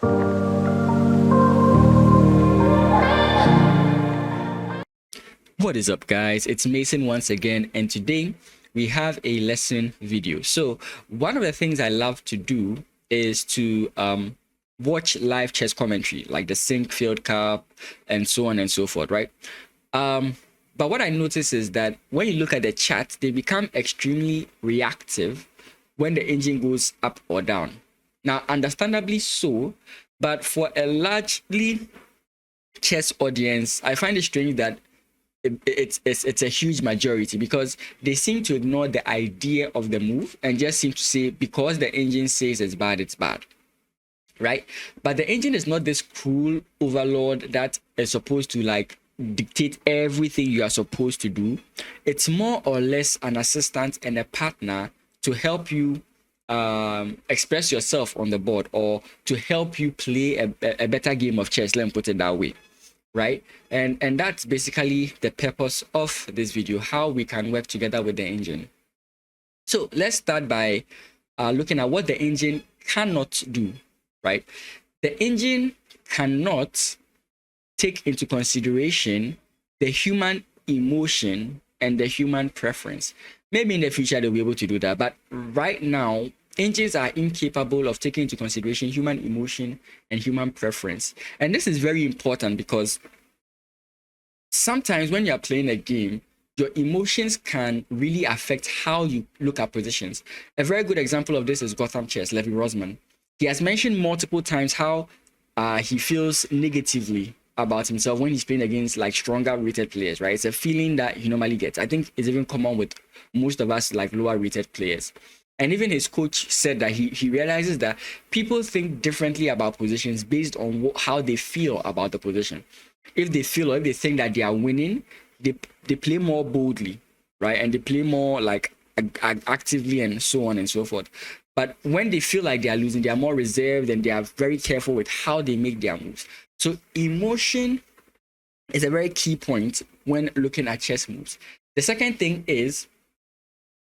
What is up, guys? It's Mason once again, and today we have a lesson video. So one of the things I love to do is to watch live chess commentary, like the Sync Field Cup and so on and so forth, right? But what I notice is that when you look at the chat, they become extremely reactive when the engine goes up or down. Now, understandably so, but for a largely chess audience, I find it strange that it's a huge majority, because they seem to ignore the idea of the move and just seem to say because the engine says it's bad, right? But the engine is not this cruel overlord that is supposed to like dictate everything you are supposed to do. It's more or less an assistant and a partner to help you express yourself on the board, or to help you play a better game of chess. Let me put it that way, right? And that's basically the purpose of this video, how we can work together with the engine. So let's start by looking at what the engine cannot do, right? The engine cannot take into consideration the human emotion and the human preference. Maybe in the future they'll be able to do that, but right now engines are incapable of taking into consideration human emotion and human preference. And this is very important because sometimes when you're playing a game, your emotions can really affect how you look at positions. A very good example of this is Gotham Chess, Levy Rosman. He has mentioned multiple times how he feels negatively about himself when he's playing against like stronger rated players, right? It's a feeling that he normally gets. I think it's even common with most of us, like lower rated players. And even his coach said that he realizes that people think differently about positions based on how they feel about the position. If they feel, or if they think that they are winning, they play more boldly, right? And they play more like actively and so on and so forth. But when they feel like they are losing, they are more reserved and they are very careful with how they make their moves. So emotion is a very key point when looking at chess moves. The second thing is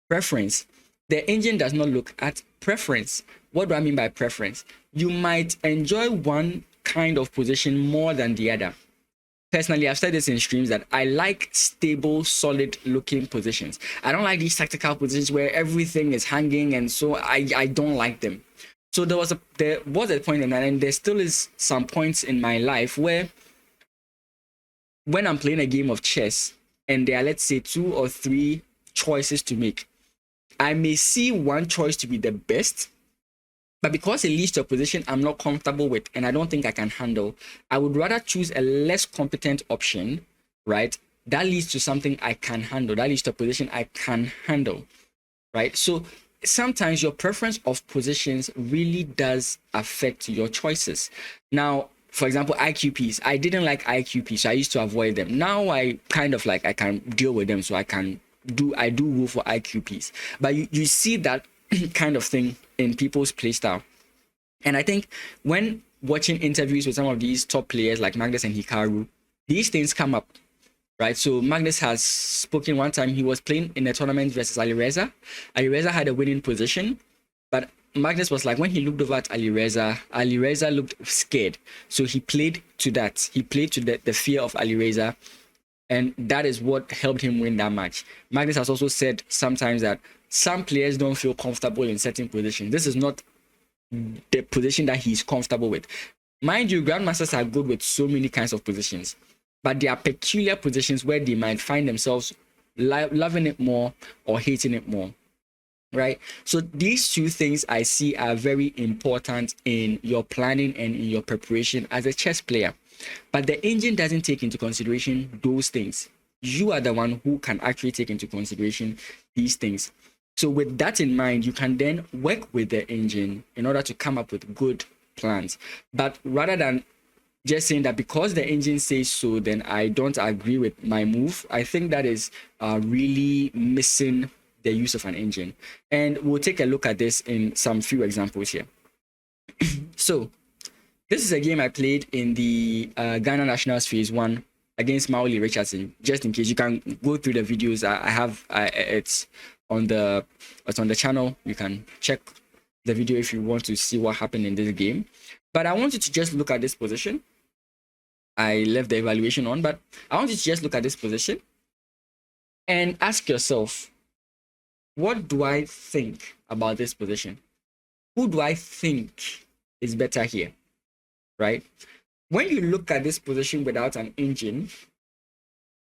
preference. The engine does not look at preference. What do I mean by preference? You might enjoy one kind of position more than the other. Personally, I've said this in streams that I like stable, solid looking positions. I don't like these tactical positions where everything is hanging, and so I don't like them. So there was a point in that, and there still is some points in my life where when I'm playing a game of chess and there are, let's say, 2 or 3 choices to make, I may see one choice to be the best, but because it leads to a position I'm not comfortable with and I don't think I can handle, I would rather choose a less competent option, right? That leads to something I can handle. That leads to a position I can handle, right? So sometimes your preference of positions really does affect your choices. Now, for example, IQPs. I didn't like IQPs, so I used to avoid them. Now I kind of like, I can deal with them, so I do go for IQPs. But you see that kind of thing in people's playstyle. And I think when watching interviews with some of these top players like Magnus and Hikaru, these things come up, right? So Magnus has spoken one time. He was playing in a tournament versus Alireza. Alireza had a winning position, but Magnus was like, when he looked over at Alireza looked scared. So he played to that. He played to the fear of Alireza. And that is what helped him win that match. Magnus has also said sometimes that some players don't feel comfortable in certain positions. This is not the position that he's comfortable with. Mind you, grandmasters are good with so many kinds of positions, but there are peculiar positions where they might find themselves loving it more or hating it more, right? So these two things I see are very important in your planning and in your preparation as a chess player. But the engine doesn't take into consideration those things. You are the one who can actually take into consideration these things. So with that in mind, you can then work with the engine in order to come up with good plans. But rather than just saying that because the engine says so, then I don't agree with my move, I think that is really missing the use of an engine. And we'll take a look at this in some few examples here. So this is a game I played in the Ghana Nationals Phase 1 against Maoli Richardson. Just in case, you can go through the videos. I have it's on the channel. You can check the video if you want to see what happened in this game. But I want you to just look at this position. I left the evaluation on, but I want you to just look at this position and ask yourself, what do I think about this position? Who do I think is better here, right? When you look at this position without an engine,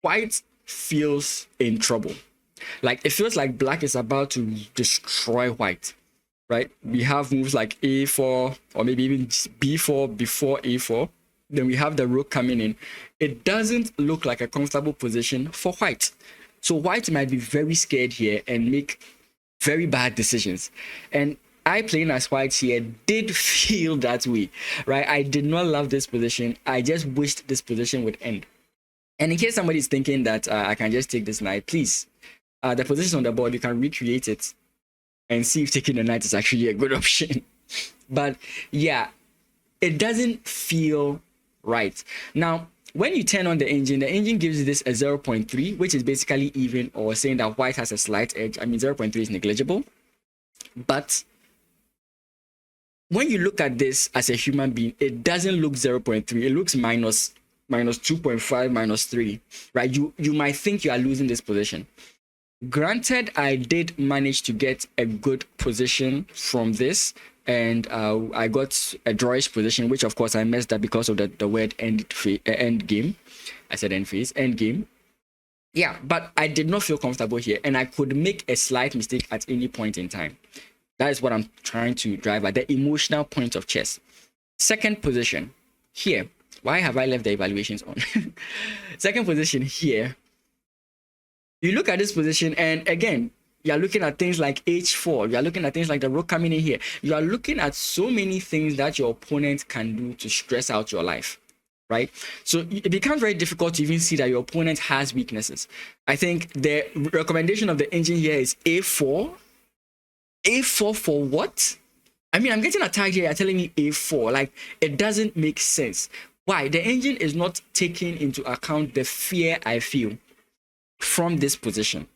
white feels in trouble. Like, it feels like black is about to destroy white, right? We have moves like a4 or maybe even b4 before a4. Then we have the rook coming in. It doesn't look like a comfortable position for white. So white might be very scared here and make very bad decisions. And I, playing as white here, did feel that way, right? I did not love this position. I just wished this position would end. And in case somebody's thinking that I can just take this knight, please, the position on the board, you can recreate it and see if taking the knight is actually a good option. But yeah, it doesn't feel right. Now, when you turn on the engine gives this a 0.3, which is basically even, or saying that white has a slight edge. I mean, 0.3 is negligible. But when you look at this as a human being, it doesn't look 0.3. It looks minus 2.5, minus 3, right? You might think you are losing this position. Granted, I did manage to get a good position from this, and I got a drawish position, which of course I messed up because of the word end game. I said end phase, end game. Yeah, but I did not feel comfortable here, and I could make a slight mistake at any point in time. That is what I'm trying to drive at, the emotional point of chess. Second position here. Why have I left the evaluations on? Second position here. You look at this position, and again, you're looking at things like h4. You're looking at things like the rook coming in here. You are looking at so many things that your opponent can do to stress out your life, right? So it becomes very difficult to even see that your opponent has weaknesses. I think the recommendation of the engine here is a4. a4 for what? I mean, I'm getting attacked here. You're telling me a4. Like, it doesn't make sense. Why? The engine is not taking into account the fear I feel from this position.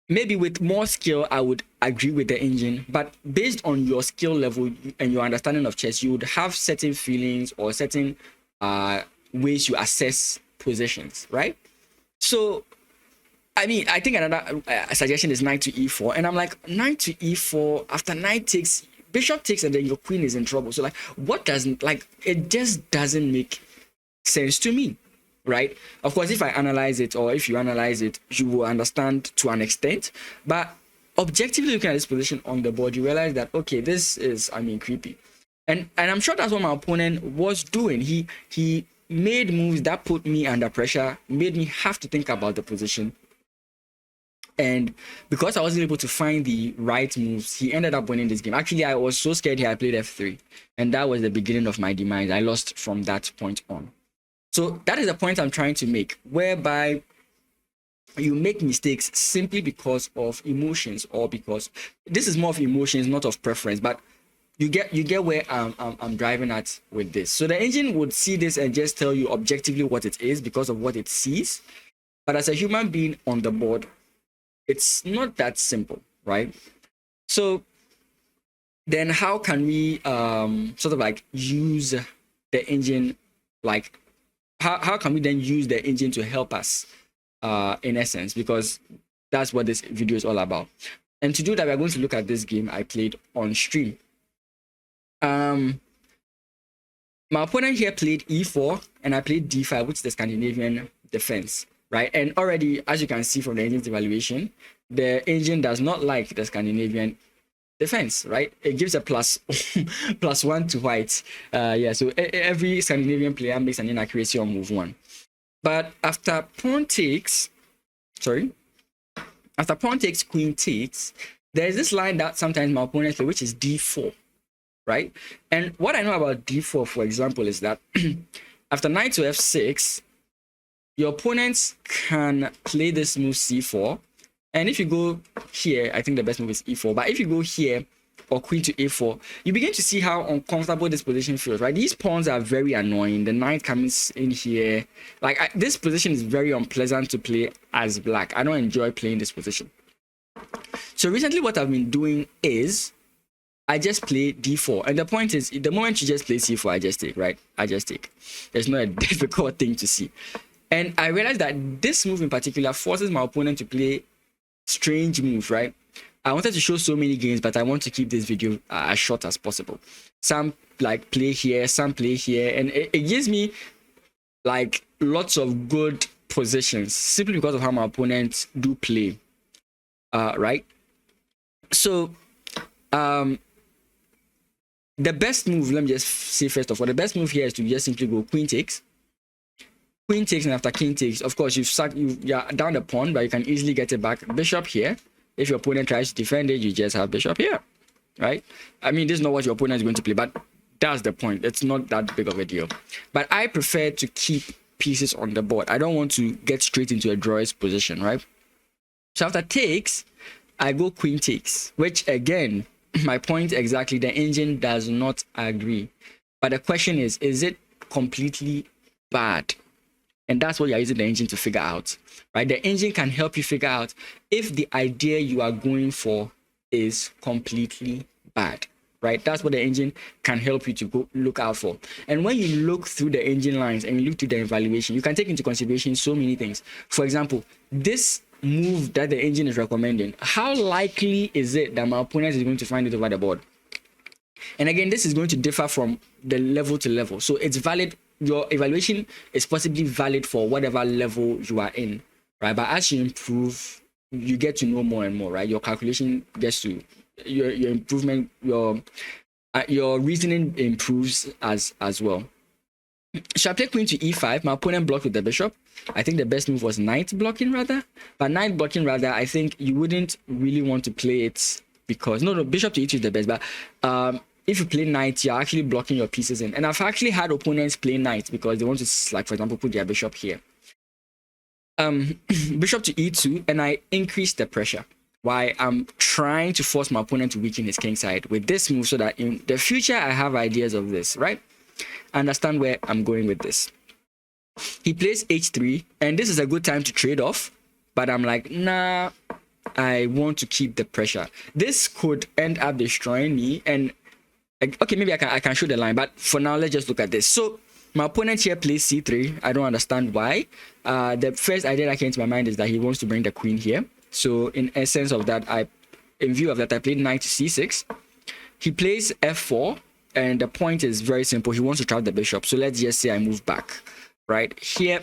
Maybe with more skill, I would agree with the engine, but based on your skill level and your understanding of chess, you would have certain feelings or certain ways you assess positions, right? So, I mean, I think another suggestion is knight to e4, and I'm like, knight to e4, after knight takes, bishop takes, and then your queen is in trouble. So, like, what doesn't, like, it just doesn't make sense to me. Right? Of course, if I analyze it, or if you analyze it, you will understand to an extent. But objectively looking at this position on the board, you realize that, okay, this is, I mean, creepy. And I'm sure that's what my opponent was doing. He made moves that put me under pressure, made me have to think about the position. And because I wasn't able to find the right moves, he ended up winning this game. Actually, I was so scared here, I played f3. And that was the beginning of my demise. I lost from that point on. So that is the point I'm trying to make, whereby you make mistakes simply because of emotions, or because this is more of emotions, not of preference. But you get where I'm driving at with this. So the engine would see this and just tell you objectively what it is because of what it sees. But as a human being on the board, it's not that simple, right? So then how can we sort of like use the engine, like how can we then use the engine to help us in essence, because that's what this video is all about. And to do that, we're going to look at this game I played on stream. My opponent here played e4 and I played d5, which is the Scandinavian defense, right? And already, as you can see from the engine's evaluation, the engine does not like the Scandinavian defense, right? It gives a +1 to white. Yeah, so every Scandinavian player makes an inaccuracy on move 1. But after pawn takes, queen takes, there's this line that sometimes my opponents play, which is d4, right? And what I know about d4, for example, is that after knight to f6, your opponents can play this move c4. And if you go here, I think the best move is e4. But if you go here, or queen to a4, you begin to see how uncomfortable this position feels, right? These pawns are very annoying. The knight comes in here. Like, this position is very unpleasant to play as black. I don't enjoy playing this position. So recently what I've been doing is I just play d4. And the point is, the moment you just play c4, I just take, right? I just take. There's not a difficult thing to see. And I realized that this move in particular forces my opponent to play strange moves, right? I wanted to show so many games, but I want to keep this video as short as possible. Some like play here, some play here, and it gives me like lots of good positions simply because of how my opponents do play, right? So the best move, let me just say first of all, the best move here is to just simply go queen takes, and after king takes, of course, you're down the pawn, but you can easily get it back. Bishop here. If your opponent tries to defend it, you just have bishop here, right? I mean, this is not what your opponent is going to play, but that's the point. It's not that big of a deal. But I prefer to keep pieces on the board. I don't want to get straight into a draw's position, right? So after takes, I go queen takes, which again, my point exactly, the engine does not agree. But the question is it completely bad? And that's what you're using the engine to figure out, right? The engine can help you figure out if the idea you are going for is completely bad, right? That's what the engine can help you to go look out for. And when you look through the engine lines and you look through the evaluation, you can take into consideration so many things. For example, this move that the engine is recommending, how likely is it that my opponent is going to find it over the board? And again, this is going to differ from the level to level. So it's valid. Your evaluation is possibly valid for whatever level you are in, right? But as you improve, you get to know more and more, right? Your calculation gets to your improvement, your reasoning improves as well. So I play queen to e5. My opponent blocked with the bishop. I think the best move was knight blocking rather. But knight blocking rather, I think you wouldn't really want to play it because no, bishop to e2 is the best. But if you play knight, you're actually blocking your pieces in. And I've actually had opponents play knight because they want to, like, for example, put their bishop here. Bishop to e2, and I increase the pressure. Why? I'm trying to force my opponent to weaken his king side with this move so that in the future I have ideas of this, right? I understand where I'm going with this. He plays h3, and this is a good time to trade off, but I'm like, nah, I want to keep the pressure. This could end up destroying me, and okay, maybe I can show the line, but for now, let's just look at this. So my opponent here plays c3. I don't understand why. The first idea that came to my mind is that he wants to bring the queen here. So in essence of that, in view of that, I played knight to c6. He plays f4, and the point is very simple. He wants to trap the bishop. So let's just say I move back, right? Here,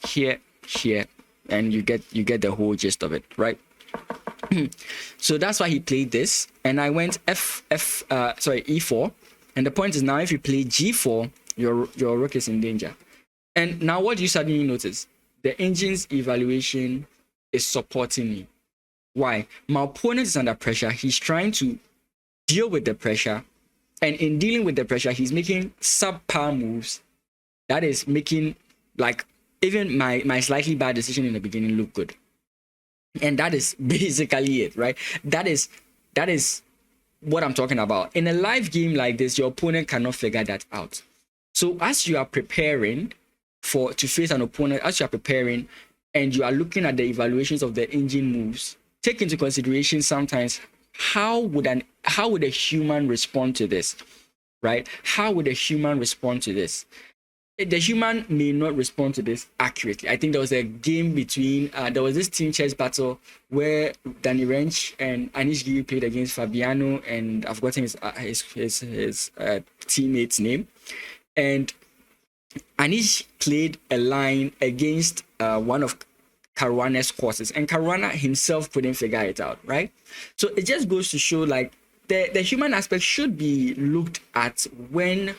here, here, and you get the whole gist of it, right? So that's why he played this, and I went e4, and the point is now if you play g4, your rook is in danger. And now what do you suddenly notice? The engine's evaluation is supporting me. Why? My opponent is under pressure. He's trying to deal with the pressure, and in dealing with the pressure, he's making subpar moves that is making like even my slightly bad decision in the beginning look good. And that is basically it, right? That is what I'm talking about. In a live game like this, your opponent cannot figure that out. So as you are preparing to face an opponent, as you are preparing and you are looking at the evaluations of the engine moves, take into consideration sometimes how would a human respond to this, right? How would a human respond to this? The human may not respond to this accurately. I think there was a game between there was this team chess battle where Danny Wrench and Anish Giri played against Fabiano, and I've forgotten his teammate's name. And Anish played a line against one of Caruana's courses, and Caruana himself couldn't figure it out, right? So it just goes to show like the human aspect should be looked at when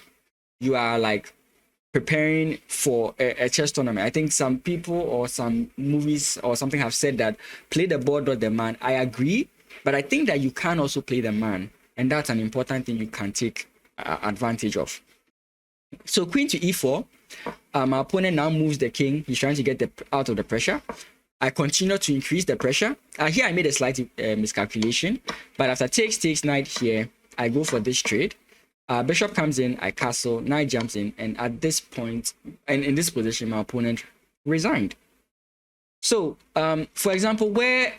you are like preparing for a chess tournament. I think some people or some movies or something have said that play the board or the man. I agree, but I think that you can also play the man, and that's an important thing you can take advantage of. So queen to e4, my opponent now moves the king. He's trying to get out of the pressure. I continue to increase the pressure. Here I made a slight miscalculation, but after takes knight here, I go for this trade. Bishop comes in, I castle, knight jumps in, and at this point, and in this position, my opponent resigned. So, for example, where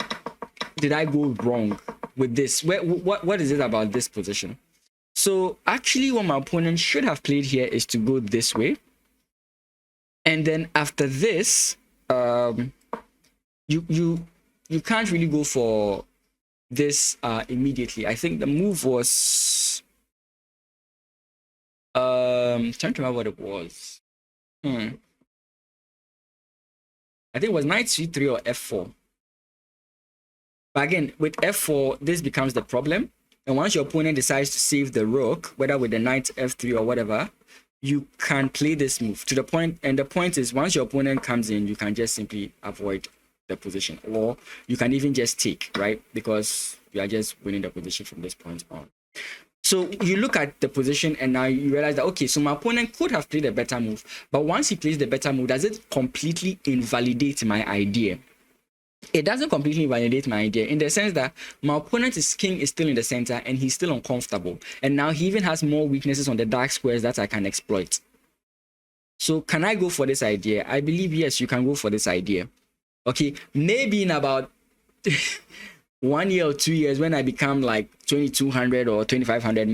did I go wrong with this? What is it about this position? So actually what my opponent should have played here is to go this way. And then after this, you can't really go for this immediately. I think the move was trying to remember what it was. I think it was knight c3 or f4. But again, with f4, this becomes the problem. And once your opponent decides to save the rook, whether with the knight f3 or whatever, you can play this move to the point. And the point is, once your opponent comes in, you can just simply avoid the position, or you can even just take, right? Because you are just winning the position from this point on. So you look at the position and now you realize that, okay, so my opponent could have played a better move, but once he plays the better move, does it completely invalidate my idea? It doesn't completely invalidate my idea in the sense that my opponent's king is still in the center and he's still uncomfortable. And now he even has more weaknesses on the dark squares that I can exploit. So can I go for this idea? I believe, yes, you can go for this idea. Okay, maybe in about 1 year or 2 years, when I become like 2200 or 2500,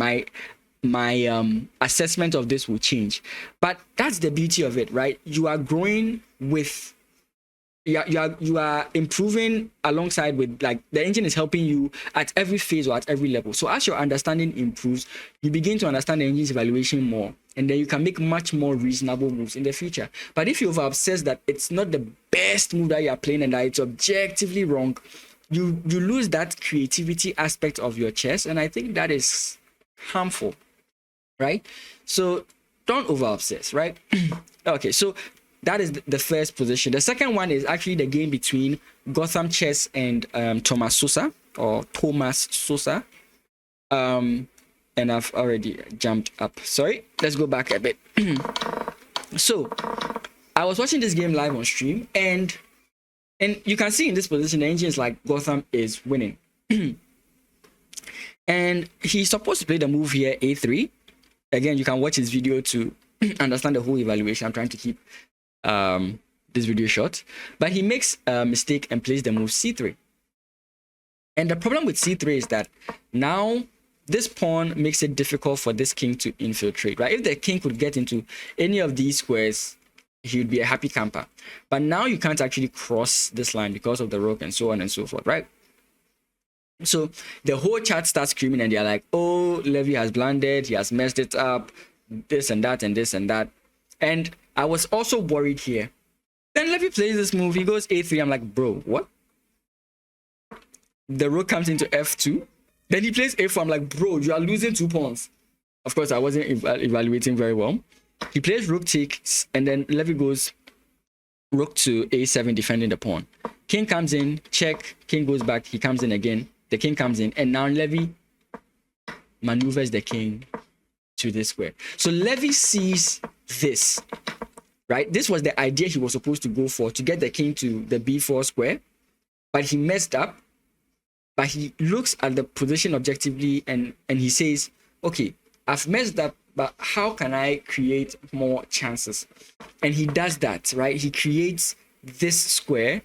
my assessment of this will change. But that's the beauty of it, right? You are growing with, you are improving alongside with, like, the engine is helping you at every phase or at every level. So as your understanding improves, you begin to understand the engine's evaluation more, and then you can make much more reasonable moves in the future. But if you've obsessed that it's not the best move that you are playing and that it's objectively wrong, you lose that creativity aspect of your chess, and I think that is harmful, right? So don't over obsess, right? Okay, so that is the first position. The second one is actually the game between Gotham Chess and Thomas Sosa. And I've already jumped up. Sorry, let's go back a bit. So I was watching this game live on stream, and you can see in this position the engine is like Gotham is winning. And he's supposed to play the move here, a3. Again, you can watch his video to understand the whole evaluation. I'm trying to keep this video short, but he makes a mistake and plays the move c3. And the problem with c3 is that now this pawn makes it difficult for this king to infiltrate, right? If the king could get into any of these squares, he would be a happy camper. But now you can't actually cross this line because of the rook and so on and so forth, right? So the whole chat starts screaming and they're like, oh, Levy has blundered, he has messed it up, this and that and this and that. And I was also worried here. Then Levy plays this move, he goes a3. I'm like, bro, what? The rook comes into f2. Then he plays a4. I'm like, bro, you are losing 2 pawns. Of course, I wasn't evaluating very well. He plays rook takes, and then Levy goes rook to a7, defending the pawn. King comes in, check, king goes back, he comes in again, the king comes in, and now Levy maneuvers the king to this square. So Levy sees this, right? This was the idea he was supposed to go for, to get the king to the b4 square, but he messed up. But he looks at the position objectively and he says, okay, I've messed up, but how can I create more chances? And he does that, right? He creates this square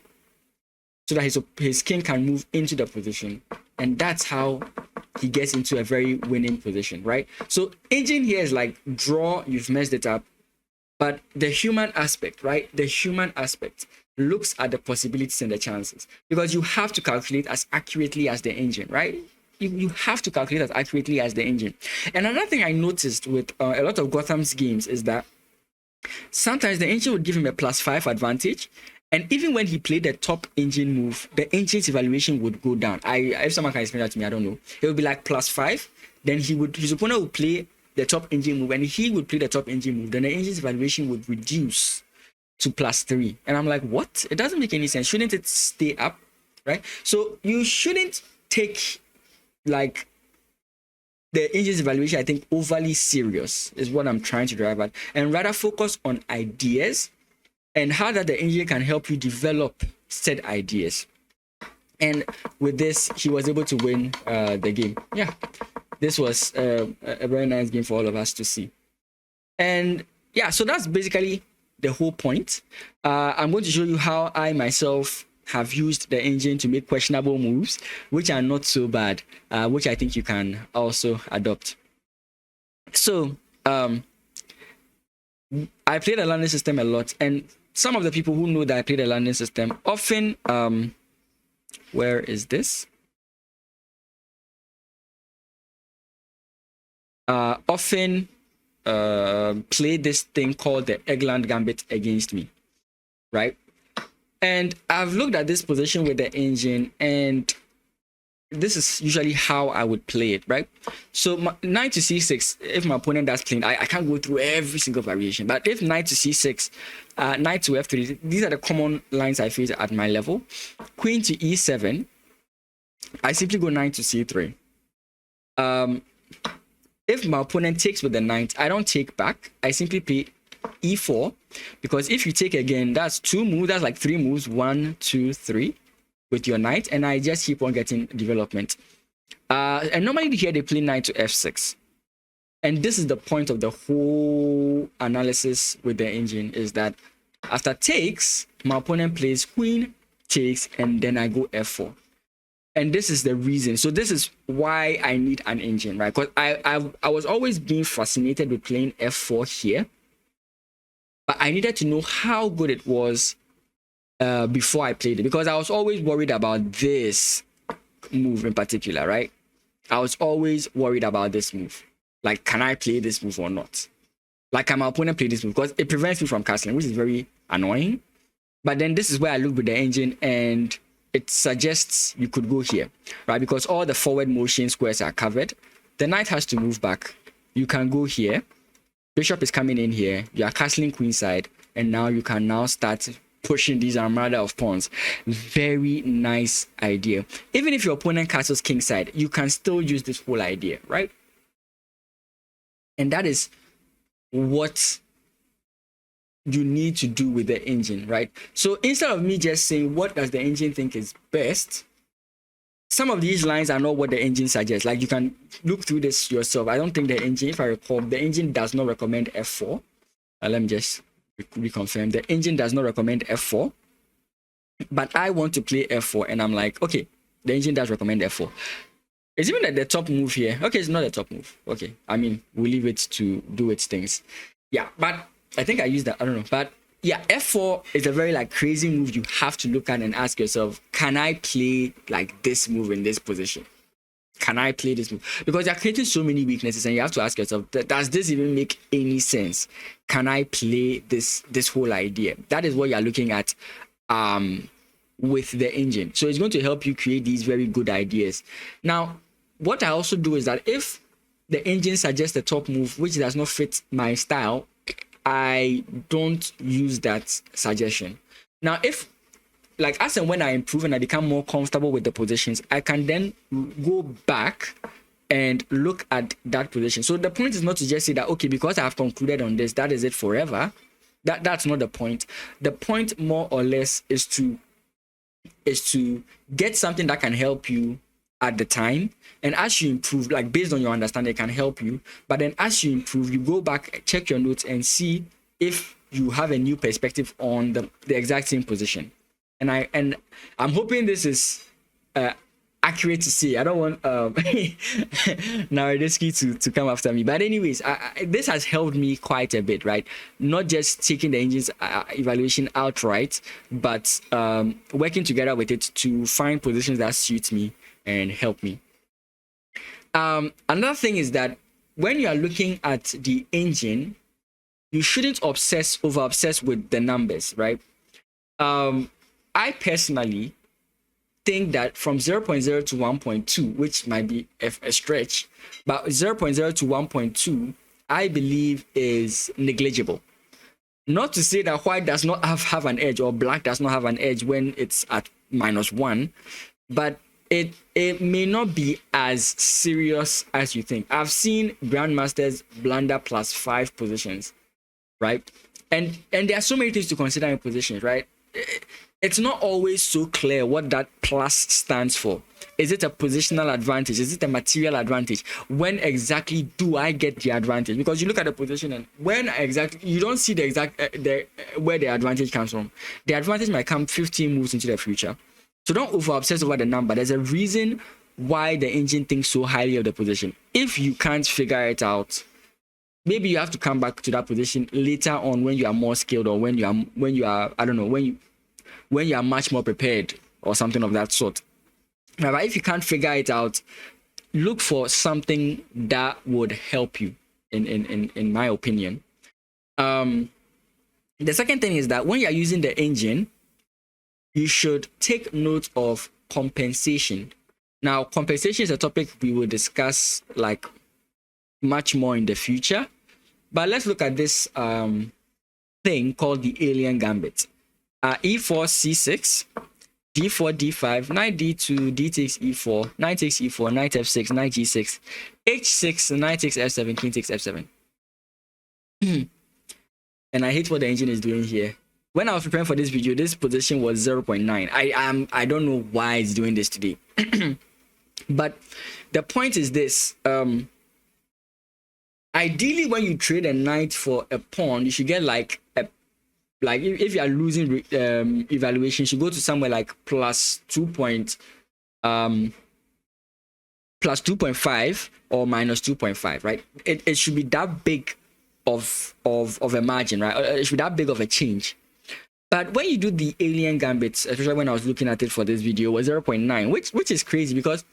so that his king can move into the position. And that's how he gets into a very winning position, right? So engine here is like, draw, you've messed it up. But the human aspect, right? The human aspect looks at the possibilities and the chances, because you have to calculate as accurately as the engine, right? You have to calculate as accurately as the engine. And another thing I noticed with a lot of Gotham's games is that sometimes the engine would give him a +5 advantage, and even when he played the top engine move, the engine's evaluation would go down. If someone can explain that to me, I don't know. It would be like +5, then his opponent would play the top engine move, and he would play the top engine move, then the engine's evaluation would reduce to +3. And I'm like, what? It doesn't make any sense. Shouldn't it stay up, right? So you shouldn't take like the engine's evaluation, I think, overly serious is what I'm trying to drive at, and rather focus on ideas and how that the engine can help you develop said ideas. And with this, he was able to win the game. Yeah, this was a very nice game for all of us to see. And yeah, so that's basically the whole point. I'm going to show you how I myself have used the engine to make questionable moves, which are not so bad, which I think you can also adopt. So I play the landing system a lot, and some of the people who know that I play the landing system often where is this? Often play this thing called the Eggland Gambit against me, right? And I've looked at this position with the engine, and this is usually how I would play it, right? So knight to c6, if my opponent does clean, I can't go through every single variation, but if knight to c6, knight to f3, these are the common lines I face at my level. Queen to e7, I simply go knight to c3. If my opponent takes with the knight, I don't take back. I simply play e4, because if you take again, that's two moves. That's like three moves, 1, 2, 3, with your knight, and I just keep on getting development. And normally here they play knight to f6, and this is the point of the whole analysis with the engine, is that after takes, my opponent plays queen, takes, and then I go f4. And this is the reason. So this is why I need an engine, right? Because I was always being fascinated with playing f4 here, but I needed to know how good it was before I played it, because I was always worried about this move in particular, right? I was always worried about this move. Like, can I play this move or not? Like, can my opponent play this move? Because it prevents me from castling, which is very annoying. But then this is where I look with the engine, and it suggests you could go here, right? Because all the forward motion squares are covered. The knight has to move back. You can go here. Bishop is coming in here. You are castling queenside, and now you can now start pushing these armada of pawns. Very nice idea. Even if your opponent castles kingside, you can still use this whole idea, right? And that is what you need to do with the engine, right? So instead of me just saying what does the engine think is best, some of these lines are not what the engine suggests. Like, you can look through this yourself. I don't think the engine, if I recall, the engine does not recommend f4. Let me just reconfirm. The engine does not recommend f4, but I want to play f4, and I'm like, okay, the engine does recommend f4. It's even at the top move here. Okay, it's not a top move. Okay, I mean, we'll leave it to do its things. Yeah, but I think I used that. I don't know. But yeah, f4 is a very like crazy move you have to look at and ask yourself, can I play like this move in this position? Can I play this move? Because you're creating so many weaknesses, and you have to ask yourself, does this even make any sense? Can I play this whole idea? That is what you're looking at with the engine. So it's going to help you create these very good ideas. Now, what I also do is that if the engine suggests a top move which does not fit my style, I don't use that suggestion. Now, if like as and when I improve and I become more comfortable with the positions, I can then go back and look at that position. So the point is not to just say that, okay, because I have concluded on this, that is it forever. That's not the point. The point more or less is to get something that can help you at the time, and as you improve, like based on your understanding, it can help you. But then as you improve, you go back, check your notes, and see if you have a new perspective on the exact same position. And I'm hoping this is accurate to see. I don't want Naroditsky to come after me. But anyways, this has helped me quite a bit, right? Not just taking the engine's evaluation outright, but working together with it to find positions that suit me and help me. Another thing is that when you are looking at the engine, you shouldn't over obsess with the numbers, right? I personally think that from 0.0 to 1.2, which might be a stretch, but 0.0 to 1.2, I believe is negligible. Not to say that white does not have an edge or black does not have an edge when it's at -1, but it may not be as serious as you think. I've seen grandmasters blunder +5 positions, right? And there are so many things to consider in positions, right? It's not always so clear what that plus stands for. Is it a positional advantage? Is it a material advantage? When exactly do I get the advantage? Because you look at the position and when exactly, you don't see the exact where the advantage comes from. The advantage might come 15 moves into the future. So don't over obsess over the number. There's a reason why the engine thinks so highly of the position. If you can't figure it out, maybe you have to come back to that position later on when you are more skilled, or when you are I don't know, when you are much more prepared or something of that sort. But if you can't figure it out, look for something that would help you, in my opinion. The second thing is that when you're using the engine, you should take note of compensation. Now, compensation is a topic we will discuss like much more in the future, but let's look at this thing called the alien gambit. E4 c6, d4 d5, knight d2, d takes e4, knight takes e4, knight f6, knight g6, h6, knight takes f7, king takes f7. And I hate what the engine is doing here. When I was preparing for this video, this position was 0.9. I don't know why it's doing this today. But the point is this. Ideally, when you trade a knight for a pawn, you should get like if you are losing evaluation, you should go to somewhere like plus 2.5 or minus 2.5, right? It should be that big of a margin, right? It should be that big of a change. But when you do the alien gambits, especially when I was looking at it for this video, was 0.9, which is crazy, because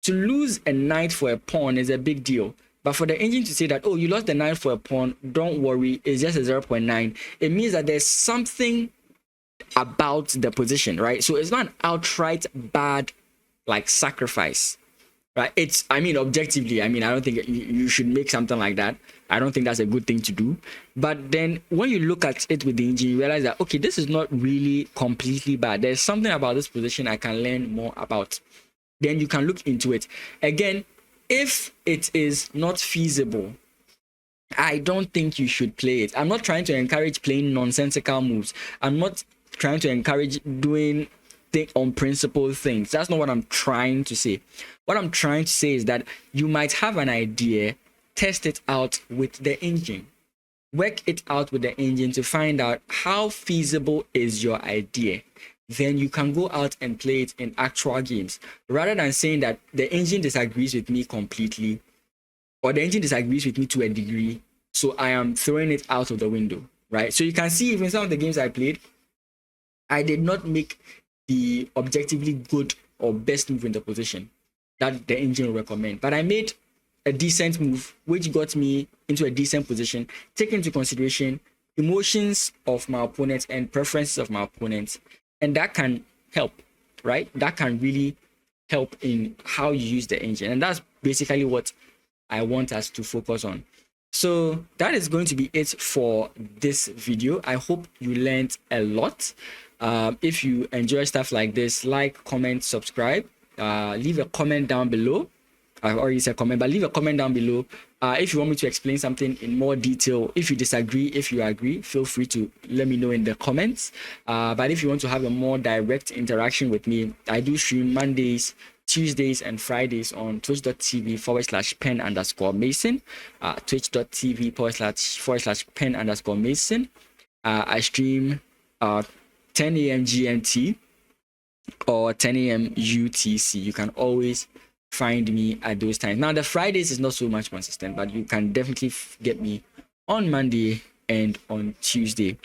to lose a knight for a pawn is a big deal. But for the engine to say that, oh, you lost the knight for a pawn, don't worry, it's just a 0.9, it means that there's something about the position, right? So it's not an outright bad like sacrifice, right? It's, I mean, objectively, I mean, I don't think you should make something like that. I don't think that's a good thing to do. But then when you look at it with the engine, you realize that, okay, this is not really completely bad. There's something about this position I can learn more about. Then you can look into it. Again, if it is not feasible, I don't think you should play it. I'm not trying to encourage playing nonsensical moves. I'm not trying to encourage doing on principle things. That's not what I'm trying to say. What I'm trying to say is that you might have an idea, test it out with the engine. Work it out with the engine to find out how feasible is your idea. Then you can go out and play it in actual games, rather than saying that the engine disagrees with me completely, or the engine disagrees with me to a degree, so I am throwing it out of the window, right? So you can see even some of the games I played, I did not make the objectively good or best move in the position that the engine will recommend, but I made a decent move which got me into a decent position, taking into consideration emotions of my opponents and preferences of my opponents. And that can help, right? That can really help in how you use the engine. And that's basically what I want us to focus on. So that is going to be it for this video. I hope you learned a lot. If you enjoy stuff like this, like, comment, subscribe, leave a comment down below. I've already said comment, but leave a comment down below. If you want me to explain something in more detail, if you disagree, if you agree, feel free to let me know in the comments. But if you want to have a more direct interaction with me, I do stream Mondays, Tuesdays, and Fridays on twitch.tv/pen_mason, twitch.tv/pen_mason. I stream 10 a.m. GMT or 10 a.m. UTC. You can always find me at those times. Now, the Fridays is not so much consistent, but you can definitely get me on Monday and on Tuesday.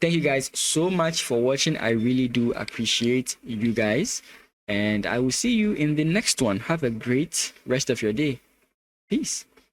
Thank you guys so much for watching. I really do appreciate you guys, and I will see you in the next one. Have a great rest of your day. Peace.